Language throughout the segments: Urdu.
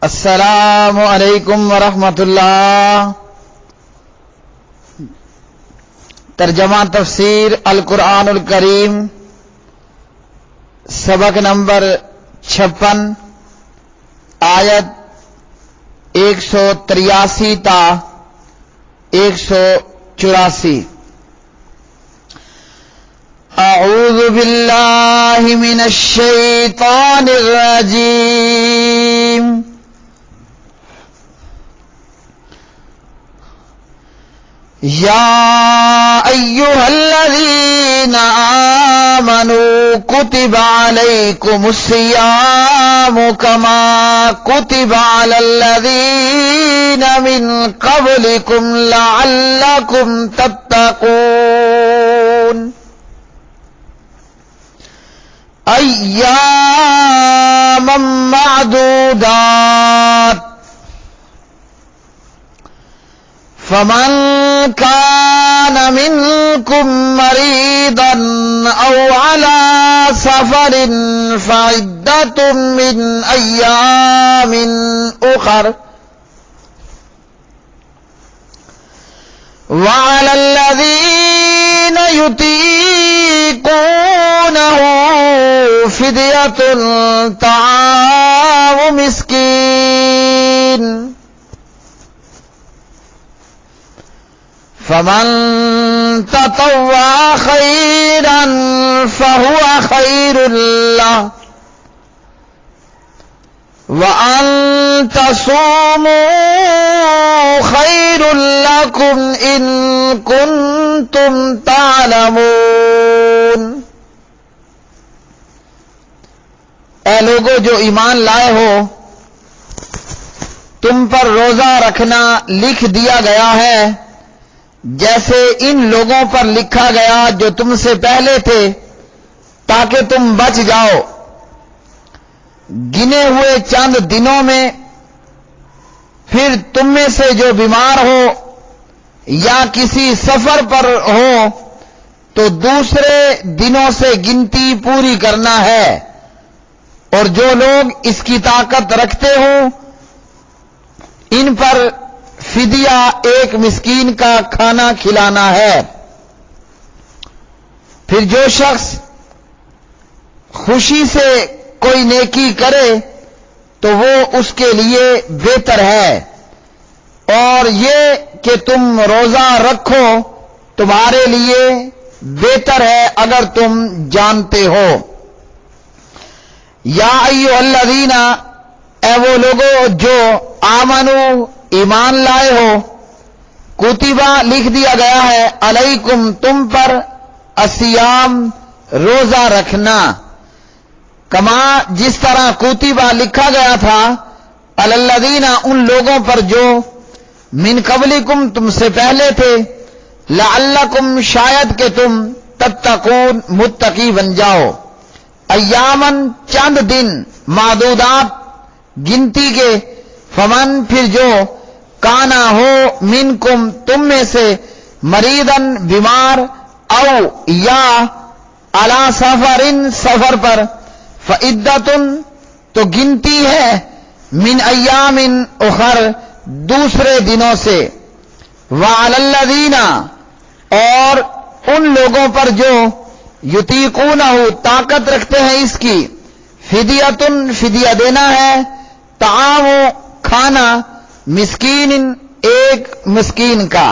السلام علیکم ورحمۃ اللہ۔ ترجمہ تفسیر القرآن الکریم، سبق نمبر 56، آیت 183 تا 184۔ اعوذ باللہ من الشیطان الرجیم۔ یا ایھا الذین آمنوا کتب علیکم الصیام کما کتب علی الذین من قبلکم لعلکم تتقون ایاما معدودات فمن كان منكم مريضا أو على سفر فعدة من أيام أخر وعلى الذين يطيقونه فدية طعام مسكين فمن تطوع خيرا فهو خير له وأن تصوموا خير لكم إن كنتم تعلمون۔ اے لوگو جو ایمان لائے ہو، تم پر روزہ رکھنا لکھ دیا گیا ہے جیسے ان لوگوں پر لکھا گیا جو تم سے پہلے تھے، تاکہ تم بچ جاؤ۔ گنے ہوئے چند دنوں میں پھر تم میں سے جو بیمار ہو یا کسی سفر پر ہو تو دوسرے دنوں سے گنتی پوری کرنا ہے، اور جو لوگ اس کی طاقت رکھتے ہوں ان پر فدیہ ایک مسکین کا کھانا کھلانا ہے۔ پھر جو شخص خوشی سے کوئی نیکی کرے تو وہ اس کے لیے بہتر ہے، اور یہ کہ تم روزہ رکھو تمہارے لیے بہتر ہے اگر تم جانتے ہو۔ یا ایھا الذین، اے وہ لوگو جو آمنو ایمان لائے ہو، کتبہ لکھ دیا گیا ہے، علیکم تم پر، الصیام روزہ رکھنا، کما جس طرح کتبہ لکھا گیا تھا، علی الذین ان لوگوں پر جو من قبلکم تم سے پہلے تھے، لعلکم شاید کہ تم تتقون متقی بن جاؤ، ایامن چند دن، معدودات گنتی کے، فمن پھر جو کانا ہو منکم تم میں سے، مریضن بیمار، او یا علی سفرن سفر پر، فعدتن تو گنتی ہے، من ایام اخر دوسرے دنوں سے، وعلی الذین اور ان لوگوں پر جو یطیقونہ طاقت رکھتے ہیں اس کی، فدیتن فدیہ دینا ہے، طعام کھانا، مسکین ایک مسکین کا،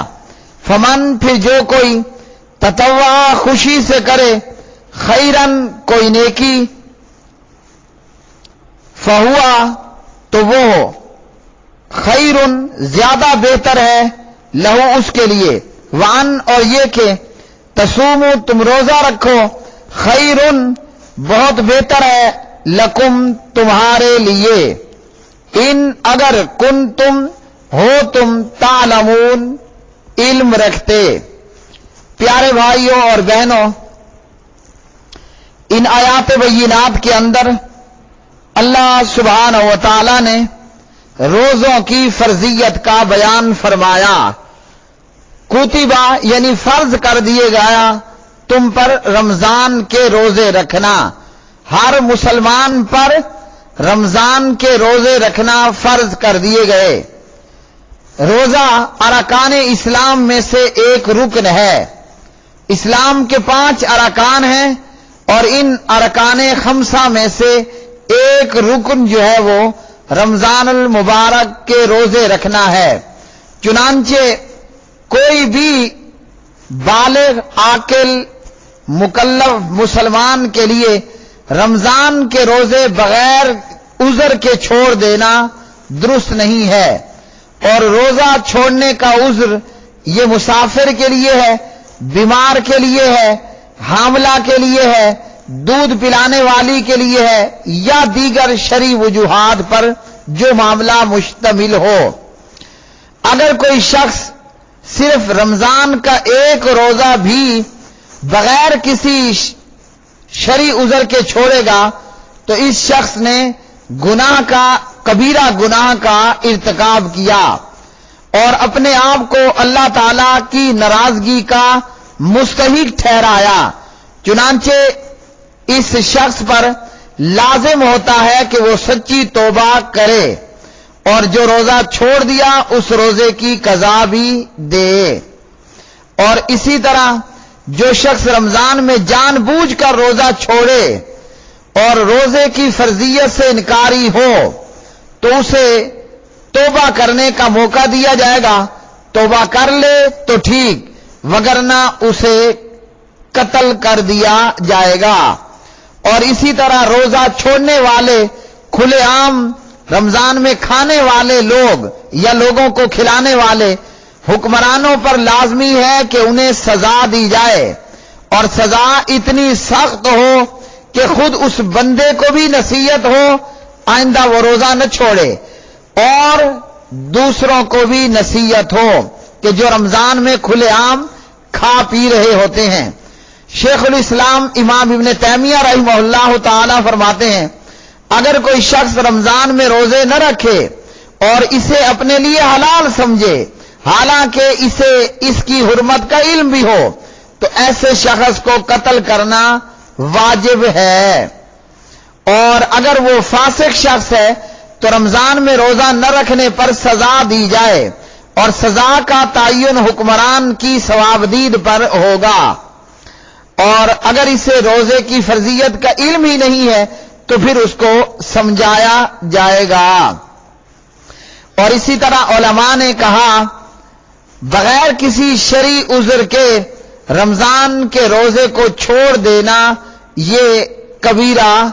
فمن پھر جو کوئی تطوع خوشی سے کرے، خیرن کوئی نیکی، فہوا تو وہ خیرن زیادہ بہتر ہے، لہو اس کے لیے، وان اور یہ کہ تصومو تم روزہ رکھو، خیرن بہت بہتر ہے، لکم تمہارے لیے، ان اگر کن تم ہو تم تعلمون علم رکھتے۔ پیارے بھائیوں اور بہنوں، ان آیات بینات کے اندر اللہ سبحانہ و تعالی نے روزوں کی فرضیت کا بیان فرمایا۔ کتبہ یعنی فرض کر دیے گیا تم پر رمضان کے روزے رکھنا، ہر مسلمان پر رمضان کے روزے رکھنا فرض کر دیے گئے۔ روزہ ارکان اسلام میں سے ایک رکن ہے۔ اسلام کے 5 ارکان ہیں اور ان ارکان خمسہ میں سے ایک رکن جو ہے وہ رمضان المبارک کے روزے رکھنا ہے۔ چنانچہ کوئی بھی بالغ عاقل مکلف مسلمان کے لیے رمضان کے روزے بغیر عذر کے چھوڑ دینا درست نہیں ہے، اور روزہ چھوڑنے کا عذر یہ مسافر کے لیے ہے، بیمار کے لیے ہے، حاملہ کے لیے ہے، دودھ پلانے والی کے لیے ہے، یا دیگر شرعی وجوہات پر جو معاملہ مشتمل ہو۔ اگر کوئی شخص صرف رمضان کا ایک روزہ بھی بغیر کسی شرعی عذر کے چھوڑے گا تو اس شخص نے کبیرہ گناہ کا ارتکاب کیا اور اپنے آپ کو اللہ تعالی کی ناراضگی کا مستحق ٹھہرایا۔ چنانچہ اس شخص پر لازم ہوتا ہے کہ وہ سچی توبہ کرے اور جو روزہ چھوڑ دیا اس روزے کی قضا بھی دے۔ اور اسی طرح جو شخص رمضان میں جان بوجھ کر روزہ چھوڑے اور روزے کی فرضیت سے انکاری ہو تو اسے توبہ کرنے کا موقع دیا جائے گا، توبہ کر لے تو ٹھیک، وگرنہ اسے قتل کر دیا جائے گا۔ اور اسی طرح روزہ چھوڑنے والے کھلے عام رمضان میں کھانے والے لوگ یا لوگوں کو کھلانے والے حکمرانوں پر لازمی ہے کہ انہیں سزا دی جائے، اور سزا اتنی سخت ہو کہ خود اس بندے کو بھی نصیحت ہو آئندہ وہ روزہ نہ چھوڑے، اور دوسروں کو بھی نصیحت ہو کہ جو رمضان میں کھلے عام کھا پی رہے ہوتے ہیں۔ شیخ الاسلام امام ابن تیمیہ رحمہ اللہ تعالی فرماتے ہیں اگر کوئی شخص رمضان میں روزے نہ رکھے اور اسے اپنے لیے حلال سمجھے حالانکہ اسے اس کی حرمت کا علم بھی ہو تو ایسے شخص کو قتل کرنا واجب ہے، اور اگر وہ فاسق شخص ہے تو رمضان میں روزہ نہ رکھنے پر سزا دی جائے، اور سزا کا تعین حکمران کی ثوابدید پر ہوگا، اور اگر اسے روزے کی فرضیت کا علم ہی نہیں ہے تو پھر اس کو سمجھایا جائے گا۔ اور اسی طرح علماء نے کہا بغیر کسی شرعی عذر کے رمضان کے روزے کو چھوڑ دینا یہ کبیرہ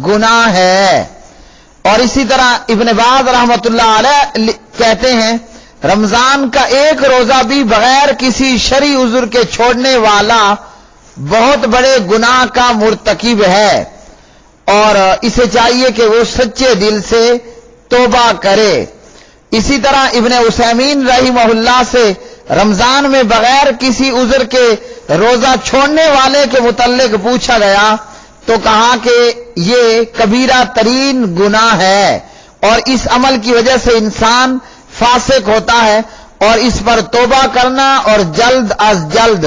گناہ ہے۔ اور اسی طرح ابن باز رحمۃ اللہ علیہ کہتے ہیں رمضان کا ایک روزہ بھی بغیر کسی شرعی عذر کے چھوڑنے والا بہت بڑے گناہ کا مرتکب ہے، اور اسے چاہیے کہ وہ سچے دل سے توبہ کرے۔ اسی طرح ابن عثیمین رحمہ اللہ سے رمضان میں بغیر کسی عذر کے روزہ چھوڑنے والے کے متعلق پوچھا گیا تو کہا کہ یہ کبیرہ ترین گناہ ہے، اور اس عمل کی وجہ سے انسان فاسق ہوتا ہے، اور اس پر توبہ کرنا اور جلد از جلد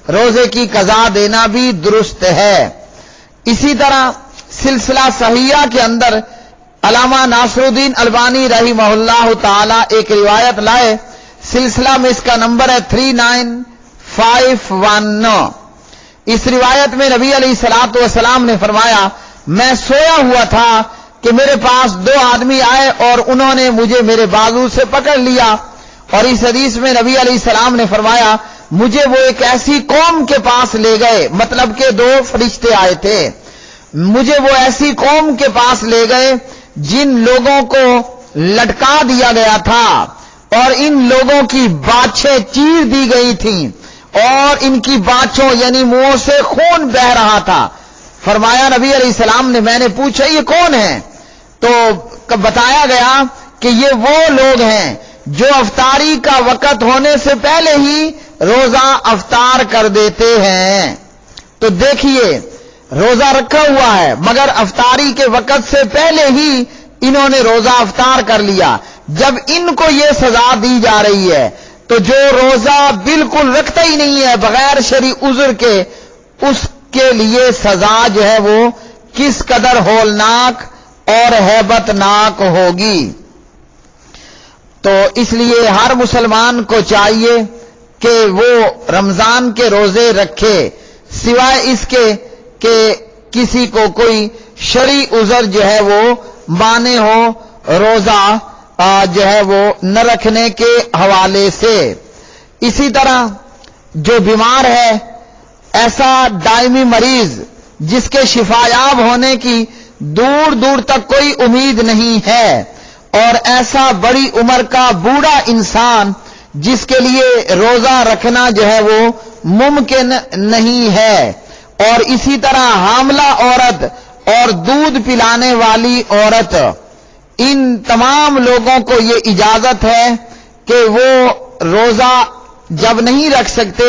روزے کی قضا دینا بھی درست ہے۔ اسی طرح سلسلہ صحیحہ کے اندر علامہ ناصر الدین البانی رحمہ اللہ تعالی ایک روایت لائے، سلسلہ میں اس کا نمبر ہے 39519۔ اس روایت میں نبی علیہ الصلوۃ والسلام نے فرمایا میں سویا ہوا تھا کہ میرے پاس 2 آدمی آئے اور انہوں نے مجھے میرے بازو سے پکڑ لیا، اور اس حدیث میں نبی علیہ السلام نے فرمایا مجھے وہ ایک ایسی قوم کے پاس لے گئے، مطلب کہ 2 فرشتے آئے تھے، مجھے وہ ایسی قوم کے پاس لے گئے جن لوگوں کو لٹکا دیا گیا تھا اور ان لوگوں کی باچھیں چیر دی گئی تھیں اور ان کی باچھوں یعنی منہوں سے خون بہ رہا تھا۔ فرمایا نبی علیہ السلام نے، میں نے پوچھا یہ کون ہیں؟ تو بتایا گیا کہ یہ وہ لوگ ہیں جو افطاری کا وقت ہونے سے پہلے ہی روزہ افطار کر دیتے ہیں۔ تو دیکھیے روزہ رکھا ہوا ہے مگر افطاری کے وقت سے پہلے ہی انہوں نے روزہ افطار کر لیا۔ جب ان کو یہ سزا دی جا رہی ہے تو جو روزہ بالکل رکھتا ہی نہیں ہے بغیر شرعی عذر کے، اس کے لیے سزا جو ہے وہ کس قدر ہولناک اور ہیبتناک ہوگی۔ تو اس لیے ہر مسلمان کو چاہیے کہ وہ رمضان کے روزے رکھے، سوائے اس کے کہ کسی کو کوئی شرعی عذر جو ہے وہ مانے ہو روزہ جو ہے وہ نہ رکھنے کے حوالے سے۔ اسی طرح جو بیمار ہے، ایسا دائمی مریض جس کے شفایاب ہونے کی دور دور تک کوئی امید نہیں ہے، اور ایسا بڑی عمر کا بوڑھا انسان جس کے لیے روزہ رکھنا جو ہے وہ ممکن نہیں ہے، اور اسی طرح حاملہ عورت اور دودھ پلانے والی عورت، ان تمام لوگوں کو یہ اجازت ہے کہ وہ روزہ جب نہیں رکھ سکتے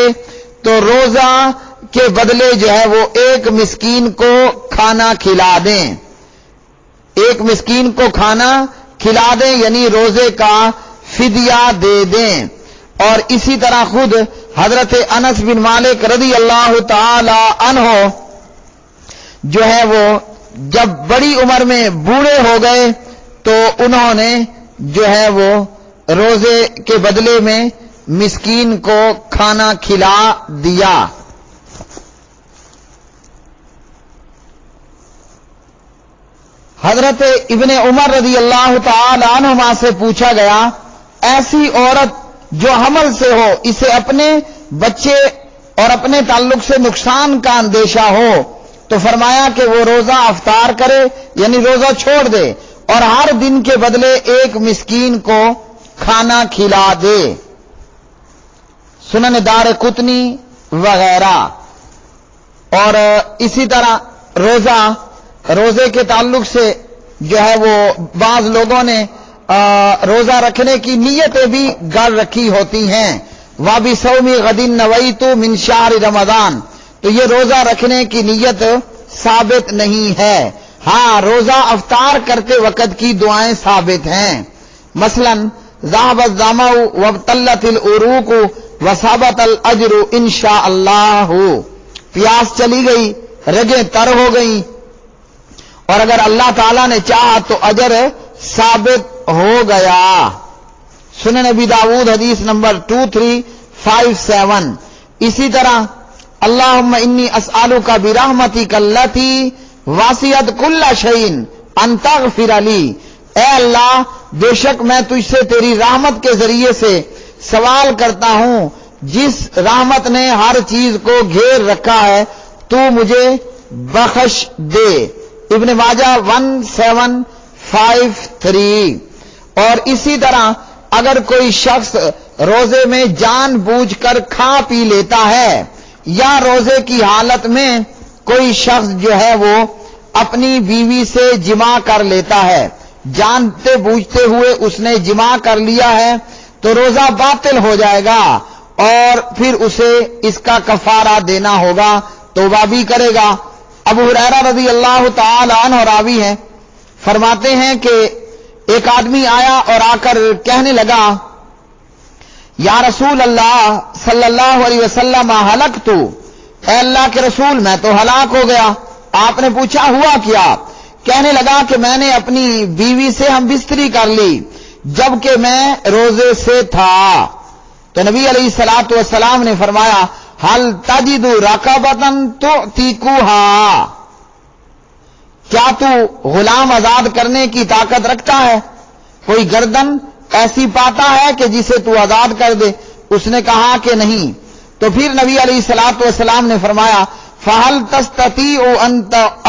تو روزہ کے بدلے جو ہے وہ ایک مسکین کو کھانا کھلا دیں، ایک مسکین کو کھانا کھلا دیں، یعنی روزے کا فدیہ دے دیں۔ اور اسی طرح خود حضرت انس بن مالک رضی اللہ تعالی عنہ جو ہے وہ جب بڑی عمر میں بوڑھے ہو گئے تو انہوں نے جو ہے وہ روزے کے بدلے میں مسکین کو کھانا کھلا دیا۔ حضرت ابن عمر رضی اللہ تعالی عنہما سے پوچھا گیا، ایسی عورت جو حمل سے ہو، اسے اپنے بچے اور اپنے تعلق سے نقصان کا اندیشہ ہو، تو فرمایا کہ وہ روزہ افطار کرے، یعنی روزہ چھوڑ دے، اور ہر دن کے بدلے ایک مسکین کو کھانا کھلا دے۔ سنن دارقطنی وغیرہ۔ اور اسی طرح روزے کے تعلق سے جو ہے وہ بعض لوگوں نے روزہ رکھنے کی نیتیں بھی گڑ رکھی ہوتی ہیں۔ وَبِصَوْمِ غَدٍ نَوَيْتُ مِنْ شَهْرِ رمضان، تو یہ روزہ رکھنے کی نیت ثابت نہیں ہے۔ ہاں، روزہ افطار کرتے وقت کی دعائیں ثابت ہیں، مثلا ذهب الظمأ وابتلت العروق وثبت الاجر انشاء اللہ، پیاس چلی گئی، رگیں تر ہو گئیں، اور اگر اللہ تعالیٰ نے چاہا تو اجر ثابت ہو گیا۔ سنن نبی داؤد حدیث نمبر 2357۔ اسی طرح اللہم انی اسألک برحمتک التی واسعت کل شیء ان تغفر لی، اے اللہ بے شک میں تجھ سے تیری رحمت کے ذریعے سے سوال کرتا ہوں جس رحمت نے ہر چیز کو گھیر رکھا ہے، تو مجھے بخش دے۔ ابن ماجہ 1753۔ اور اسی طرح اگر کوئی شخص روزے میں جان بوجھ کر کھا پی لیتا ہے، یا روزے کی حالت میں کوئی شخص جو ہے وہ اپنی بیوی سے جماع کر لیتا ہے، جانتے بوجھتے ہوئے اس نے جماع کر لیا ہے، تو روزہ باطل ہو جائے گا، اور پھر اسے اس کا کفارہ دینا ہوگا، توبہ بھی کرے گا۔ ابو ہریرہ رضی اللہ تعالی عنہ راوی ہیں، فرماتے ہیں کہ ایک آدمی آیا اور آ کر کہنے لگا، یا رسول اللہ صلی اللہ علیہ وسلم ہلکت، اے اللہ کے رسول میں تو ہلاک ہو گیا۔ آپ نے پوچھا ہوا کیا؟ کہنے لگا کہ میں نے اپنی بیوی سے ہم بستری کر لی جبکہ میں روزے سے تھا۔ تو نبی علیہ الصلوۃ والسلام نے فرمایا، ہل تجد رقبۃ تعتقها، کیا تو غلام آزاد کرنے کی طاقت رکھتا ہے؟ کوئی گردن ایسی پاتا ہے کہ جسے تو آزاد کر دے؟ اس نے کہا کہ نہیں۔ تو پھر نبی علیہ الصلوۃ والسلام نے فرمایا، فَهَلْ تَسْتَطِيعُ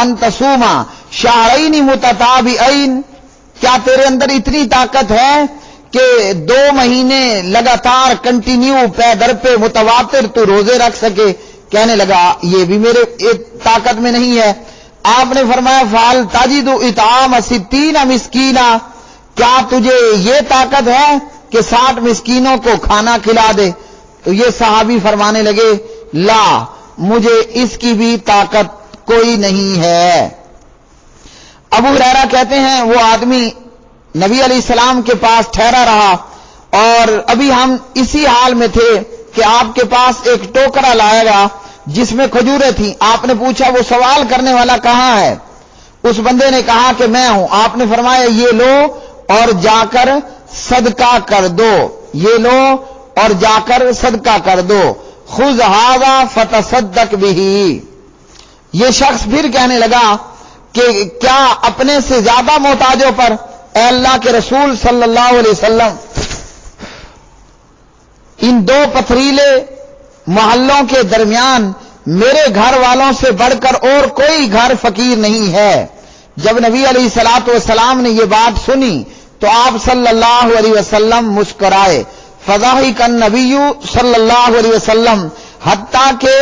أَن تَصُومَ شَهْرَيْنِ مُتَتَابِعَيْنِ، کیا تیرے اندر اتنی طاقت ہے کہ 2 مہینے لگاتار کنٹینیو پے در پہ متواتر تو روزے رکھ سکے؟ کہنے لگا یہ بھی میرے طاقت میں نہیں ہے۔ آپ نے فرمایا، فَهَلْ تَجِدُ إِطْعَامَ 60 مسکینا، کیا تجھے یہ طاقت ہے کہ 60 مسکینوں کو کھانا کھلا دے؟ تو یہ صحابی فرمانے لگے، لا، مجھے اس کی بھی طاقت کوئی نہیں ہے۔ ابو ہریرہ کہتے ہیں وہ آدمی نبی علیہ السلام کے پاس ٹھہرا رہا، اور ابھی ہم اسی حال میں تھے کہ آپ کے پاس ایک ٹوکرا لایا گیا جس میں کھجوریں تھیں۔ آپ نے پوچھا وہ سوال کرنے والا کہاں ہے؟ اس بندے نے کہا کہ میں ہوں. آپ نے فرمایا یہ لو اور جا کر صدقہ کر دو, یہ لو اور جا کر صدقہ کر دو. خذ ھذا فتصدق بہ. یہ شخص پھر کہنے لگا کہ کیا اپنے سے زیادہ محتاجوں پر اے اللہ کے رسول صلی اللہ علیہ وسلم ان دو پتھریلے محلوں کے درمیان میرے گھر والوں سے بڑھ کر اور کوئی گھر فقیر نہیں ہے. جب نبی علیہ الصلوۃ والسلام نے یہ بات سنی تو آپ صلی اللہ علیہ وسلم مسکرائے. فضحک النبی صلی اللہ علیہ وسلم, حتیٰ کہ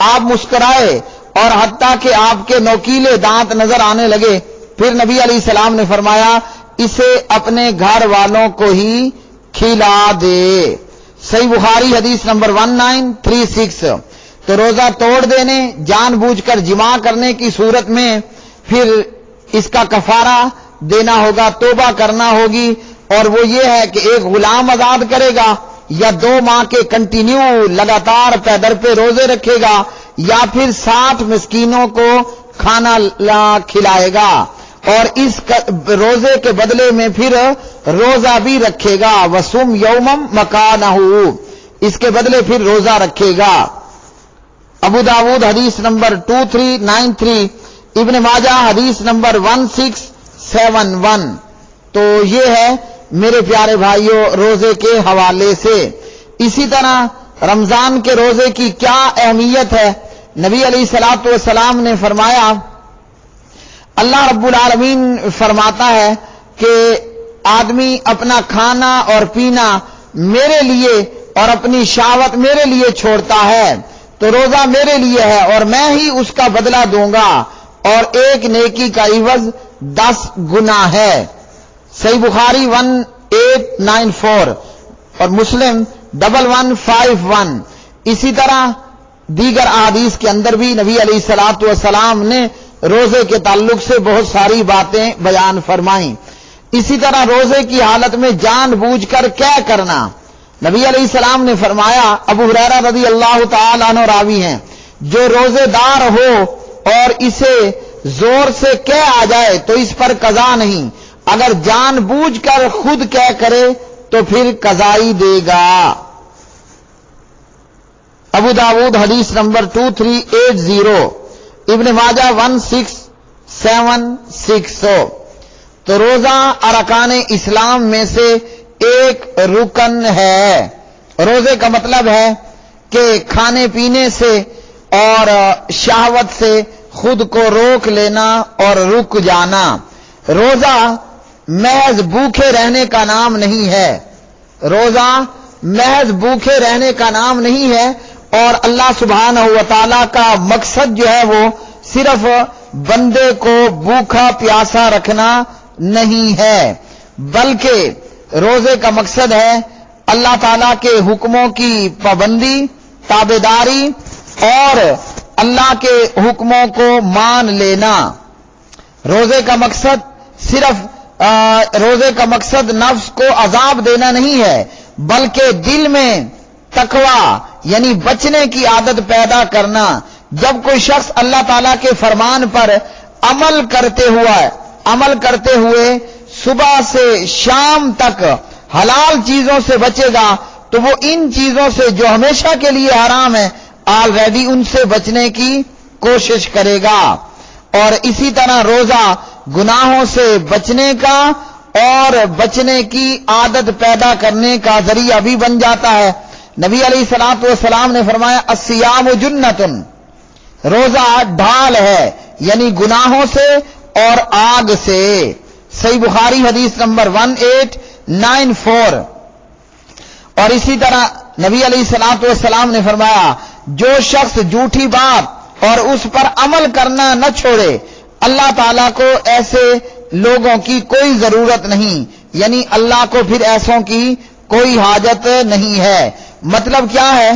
آپ مسکرائے اور حتیٰ کہ آپ کے نوکیلے دانت نظر آنے لگے. پھر نبی علیہ السلام نے فرمایا اسے اپنے گھر والوں کو ہی کھلا دے. صحیح بخاری حدیث نمبر 1936. تو روزہ توڑ دینے, جان بوجھ کر جماع کرنے کی صورت میں پھر اس کا کفارہ دینا ہوگا, توبہ کرنا ہوگی, اور وہ یہ ہے کہ ایک غلام آزاد کرے گا یا 2 ماہ کے کنٹینیو لگاتار پے در پہ روزے رکھے گا یا پھر 60 مسکینوں کو کھانا کھلائے گا, اور اس روزے کے بدلے میں پھر روزہ بھی رکھے گا. وصم یومم مکانہ, اس کے بدلے پھر روزہ رکھے گا. ابو داود حدیث نمبر 2393, ابن ماجہ حدیث نمبر 1671. تو یہ ہے میرے پیارے بھائیوں روزے کے حوالے سے. اسی طرح رمضان کے روزے کی کیا اہمیت ہے. نبی علیہ الصلوۃ والسلام نے فرمایا, اللہ رب العالمین فرماتا ہے کہ آدمی اپنا کھانا اور پینا میرے لیے اور اپنی شہوت میرے لیے چھوڑتا ہے تو روزہ میرے لیے ہے اور میں ہی اس کا بدلہ دوں گا, اور ایک نیکی کا عوض 10 گنا ہے. صحیح بخاری 1894 اور مسلم 1151. اسی طرح دیگر احادیث کے اندر بھی نبی علیہ الصلوۃ والسلام نے روزے کے تعلق سے بہت ساری باتیں بیان فرمائیں. اسی طرح روزے کی حالت میں جان بوجھ کر کیا کرنا. نبی علیہ السلام نے فرمایا, ابو ہریرہ رضی اللہ تعالی عنہ راوی ہیں, جو روزے دار ہو اور اسے زور سے کیا آ جائے تو اس پر قضا نہیں, اگر جان بوجھ کر خود کیا کرے تو پھر قضائی دے گا. ابو داود حدیث نمبر 2380, ابن ماجہ 1676. تو روزہ ارکان اسلام میں سے ایک رکن ہے. روزے کا مطلب ہے کہ کھانے پینے سے اور شہوت سے خود کو روک لینا اور رک جانا. روزہ محض بھوکے رہنے کا نام نہیں ہے, روزہ محض بھوکے رہنے کا نام نہیں ہے, اور اللہ سبحانہ و تعالی کا مقصد جو ہے وہ صرف بندے کو بھوکا پیاسا رکھنا نہیں ہے, بلکہ روزے کا مقصد ہے اللہ تعالیٰ کے حکموں کی پابندی, تابعداری اور اللہ کے حکموں کو مان لینا. روزے کا مقصد نفس کو عذاب دینا نہیں ہے, بلکہ دل میں تقوی یعنی بچنے کی عادت پیدا کرنا. جب کوئی شخص اللہ تعالیٰ کے فرمان پر عمل کرتے ہوئے صبح سے شام تک حلال چیزوں سے بچے گا تو وہ ان چیزوں سے جو ہمیشہ کے لیے حرام ہے آلریڈی ان سے بچنے کی کوشش کرے گا. اور اسی طرح روزہ گناہوں سے بچنے کا اور بچنے کی عادت پیدا کرنے کا ذریعہ بھی بن جاتا ہے. نبی علیہ الصلوۃ والسلام نے فرمایا الصیام جنۃ, روزہ ڈھال ہے یعنی گناہوں سے اور آگ سے. صحیح بخاری حدیث نمبر 1894. اور اسی طرح نبی علیہ الصلوۃ والسلام نے فرمایا جو شخص جھوٹی بات اور اس پر عمل کرنا نہ چھوڑے اللہ تعالیٰ کو ایسے لوگوں کی کوئی ضرورت نہیں, یعنی اللہ کو پھر ایسوں کی کوئی حاجت نہیں ہے. مطلب کیا ہے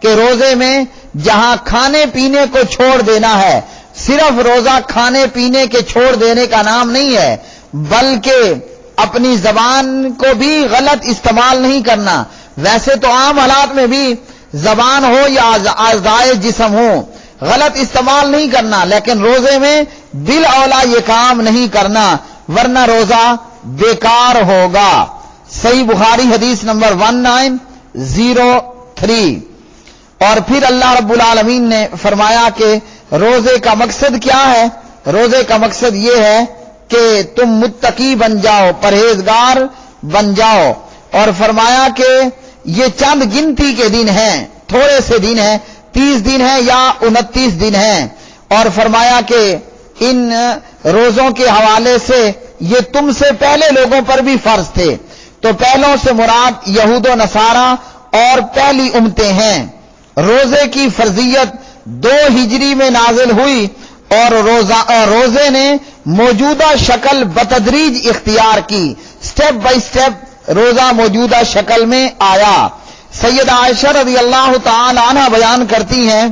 کہ روزے میں جہاں کھانے پینے کو چھوڑ دینا ہے, صرف روزہ کھانے پینے کے چھوڑ دینے کا نام نہیں ہے, بلکہ اپنی زبان کو بھی غلط استعمال نہیں کرنا. ویسے تو عام حالات میں بھی زبان ہو یا اعضائے جسم ہو غلط استعمال نہیں کرنا، لیکن روزے میں بالاولیٰ یہ کام نہیں کرنا ورنہ روزہ بیکار ہوگا۔ صحیح بخاری حدیث نمبر 1903۔ اور پھر اللہ رب العالمین نے فرمایا کہ روزے کا مقصد کیا ہے؟ روزے کا مقصد یہ ہے کہ تم متقی بن جاؤ، پرہیزگار بن جاؤ، اور فرمایا کہ یہ چند گنتی کے دن ہیں، تھوڑے سے دن ہیں، 30 دن ہیں یا 29 دن ہیں، اور فرمایا کہ ان روزوں کے حوالے سے یہ تم سے پہلے لوگوں پر بھی فرض تھے۔ تو پہلوں سے مراد یہود و نصارہ اور پہلی امتیں ہیں۔ روزے کی فرضیت 2 ہجری میں نازل ہوئی اور روزے نے موجودہ شکل بتدریج اختیار کی، سٹیپ بائی سٹیپ روزہ موجودہ شکل میں آیا۔ سیدہ عائشہ رضی اللہ تعالی عنہ بیان کرتی ہیں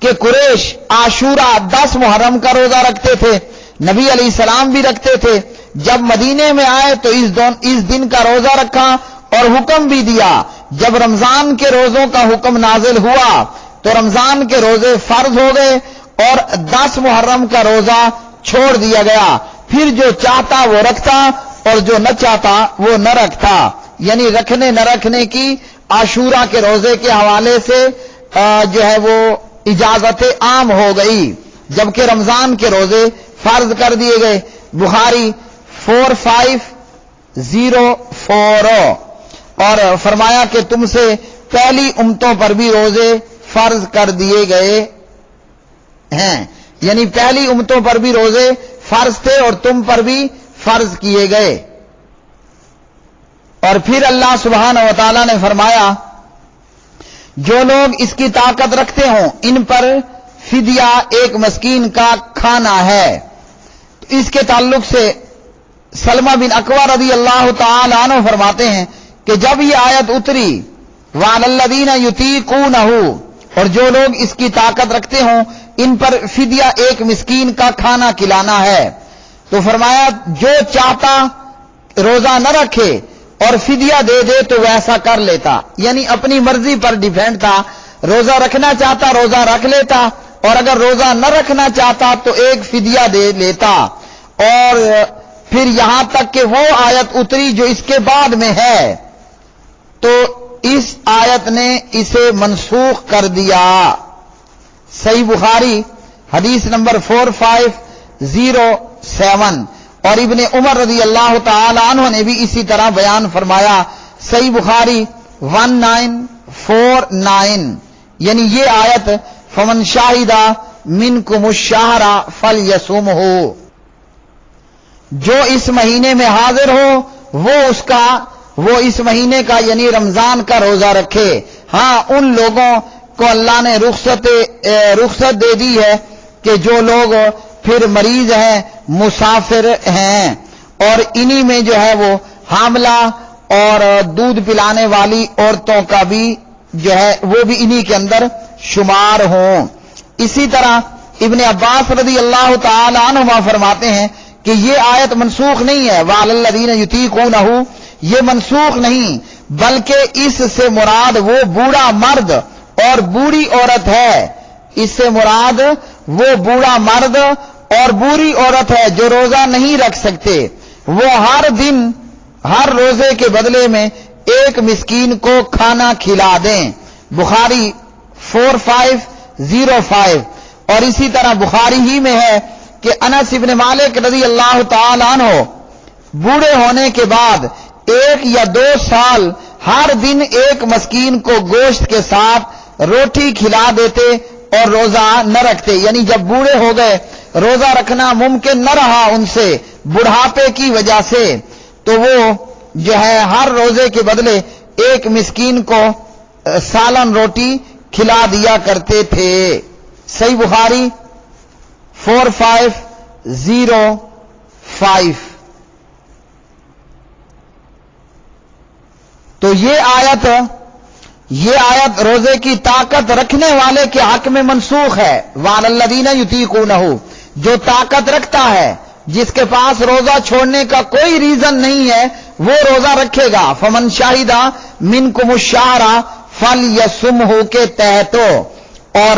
کہ قریش عاشورہ 10 محرم کا روزہ رکھتے تھے، نبی علیہ السلام بھی رکھتے تھے۔ جب مدینے میں آئے تو اس دن کا روزہ رکھا اور حکم بھی دیا۔ جب رمضان کے روزوں کا حکم نازل ہوا تو رمضان کے روزے فرض ہو گئے اور 10 محرم کا روزہ چھوڑ دیا گیا۔ پھر جو چاہتا وہ رکھتا اور جو نہ چاہتا وہ نہ رکھتا، یعنی رکھنے نہ رکھنے کی عاشورہ کے روزے کے حوالے سے جو ہے وہ اجازت عام ہو گئی، جبکہ رمضان کے روزے فرض کر دیے گئے۔ بخاری 4504۔ اور فرمایا کہ تم سے پہلی امتوں پر بھی روزے فرض کر دیے گئے ہیں، یعنی پہلی امتوں پر بھی روزے فرض تھے اور تم پر بھی فرض کیے گئے۔ اور پھر اللہ سبحانہ و تعالی نے فرمایا جو لوگ اس کی طاقت رکھتے ہوں ان پر فدیہ 1 مسکین کا کھانا ہے۔ تو اس کے تعلق سے سلمہ بن اکوع رضی اللہ تعالی عنہ فرماتے ہیں کہ جب یہ آیت اتری وَعَلَى الَّذِينَ يُطِيقُونَهُ، اور جو لوگ اس کی طاقت رکھتے ہوں ان پر فدیہ 1 مسکین کا کھانا کھلانا ہے، تو فرمایا جو چاہتا روزہ نہ رکھے اور فدیہ دے دے تو ویسا کر لیتا، یعنی اپنی مرضی پر ڈیپینڈ تھا۔ روزہ رکھنا چاہتا روزہ رکھ لیتا، اور اگر روزہ نہ رکھنا چاہتا تو 1 فدیہ دے لیتا۔ اور پھر یہاں تک کہ وہ آیت اتری جو اس کے بعد میں ہے، تو اس آیت نے اسے منسوخ کر دیا۔ صحیح بخاری حدیث نمبر 4507۔ اور ابن عمر رضی اللہ تعالی عنہ نے بھی اسی طرح بیان فرمایا، صحیح بخاری 1949۔ یعنی یہ آیت فمن شاہد منکم الشہر فلیصمہ، جو اس مہینے میں حاضر ہو وہ اس مہینے کا یعنی رمضان کا روزہ رکھے۔ ہاں ان لوگوں کو اللہ نے رخصت دے دی ہے کہ جو لوگ پھر مریض ہیں، مسافر ہیں، اور انہی میں جو ہے وہ حاملہ اور دودھ پلانے والی عورتوں کا بھی جو ہے وہ بھی انہی کے اندر شمار ہوں۔ اسی طرح ابن عباس رضی اللہ تعالی عنہما فرماتے ہیں کہ یہ آیت منسوخ نہیں ہے، وَعَلَى الَّذِينَ يُطِيقُونَهُ، یہ منسوخ نہیں بلکہ اس سے مراد وہ بوڑھا مرد اور بوڑھی عورت ہے۔ اس سے مراد وہ بوڑھا مرد اور بوڑھی عورت ہے جو روزہ نہیں رکھ سکتے، وہ ہر دن ہر روزے کے بدلے میں 1 مسکین کو کھانا کھلا دیں۔ بخاری 4505۔ اور اسی طرح بخاری ہی میں ہے کہ انس بن مالک رضی اللہ تعالی عنہ بوڑھے ہونے کے بعد 1 یا 2 سال ہر دن 1 مسکین کو گوشت کے ساتھ روٹی کھلا دیتے اور روزہ نہ رکھتے، یعنی جب بوڑھے ہو گئے روزہ رکھنا ممکن نہ رہا ان سے بڑھاپے کی وجہ سے، تو وہ جو ہے ہر روزے کے بدلے 1 مسکین کو سالن روٹی کھلا دیا کرتے تھے۔ صحیح بخاری 4505۔ تو یہ آیت روزے کی طاقت رکھنے والے کے حق میں منسوخ ہے، وَعَلَى الَّذِينَ يُطِيقُونَهُ، جو طاقت رکھتا ہے، جس کے پاس روزہ چھوڑنے کا کوئی ریزن نہیں ہے وہ روزہ رکھے گا۔ فمن شاہد منکم الشہر فلیصمہ کے تحت، اور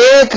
1